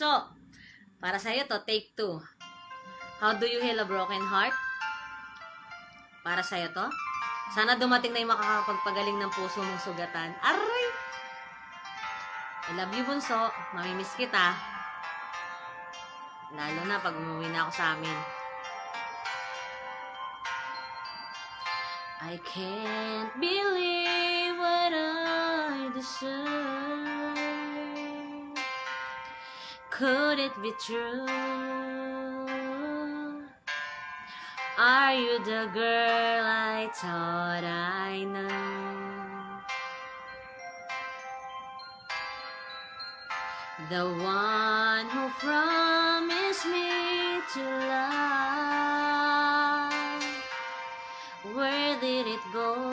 Bunso, para sa'yo to, take 2. How do you heal a broken heart? Para sa'yo to. Sana dumating na yung makakapagpagaling ng puso mong sugatan. Aray! I love you, Bunso. Mamimiss kita. Lalo na pag umuwi na ako sa amin. I can't believe what I deserve. Could it be true? Are you the girl I thought I knew? The one who promised me to love. Where did it go?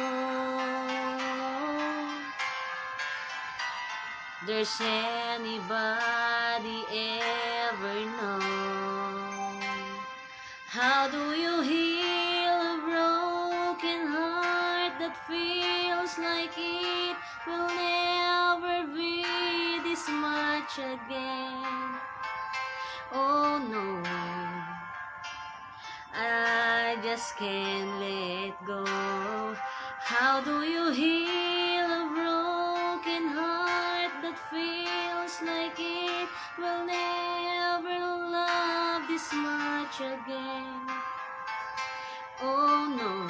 Does anybody ever know? How do you heal a broken heart that feels like it will never be this much again? Oh no, I just can't let go. How do you heal a broken heart that feels like it will never love this much again? Oh no,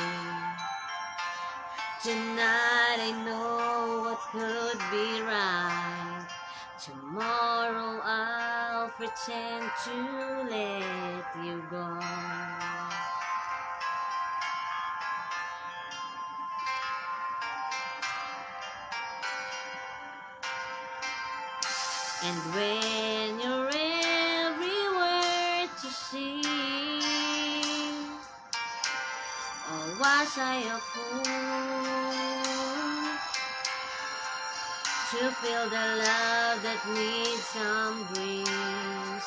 tonight I know what could be right. Tomorrow I'll pretend to let you go. And when you're everywhere to see, oh, was I a fool to feel the love that needs some dreams?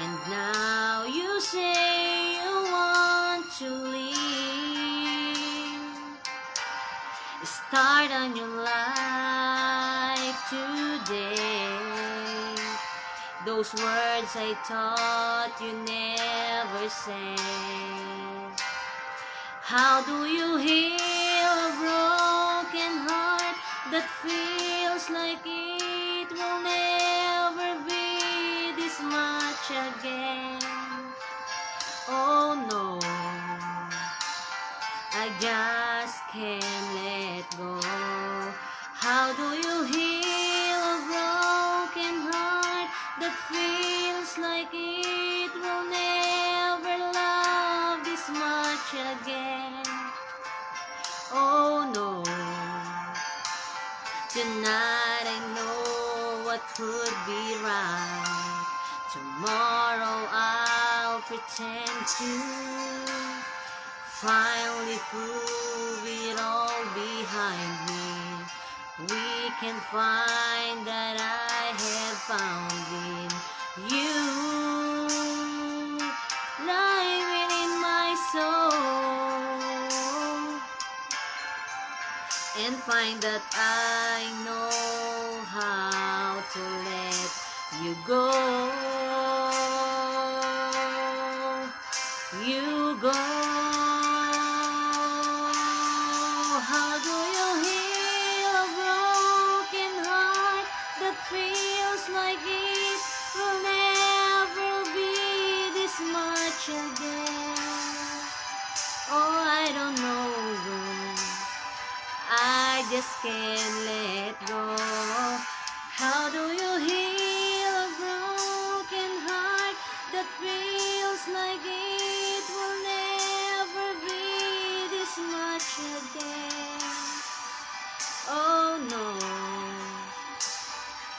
And now you say you want to leave, start a new life today. Those words I thought you never say. How do you heal a broken heart that feels like it will never be this much again? Oh no, I just can't let go. How do you heal a broken heart that feels like it will never love this much again? Oh no, tonight I know what could be right. Tomorrow I'll pretend to finally prove it all behind me. We can find that I have found in you, lying within my soul, and find that I know how to let you go. You go. How do you heal a broken heart that feels like it will never be this much again? Oh, I don't know, I just can't let go. How do you heal a broken heart that feels like it will never be this much again? Oh no,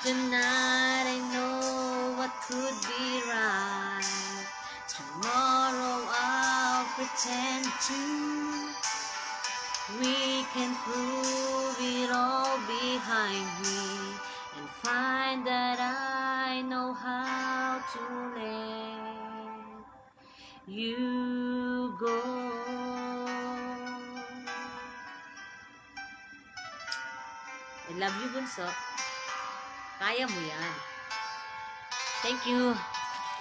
tonight I know what could be right. Tomorrow I'll pretend to. We can prove it all behind me and find that I know how to let you go. I love you, Bunso. Kaya mo yan. Thank you.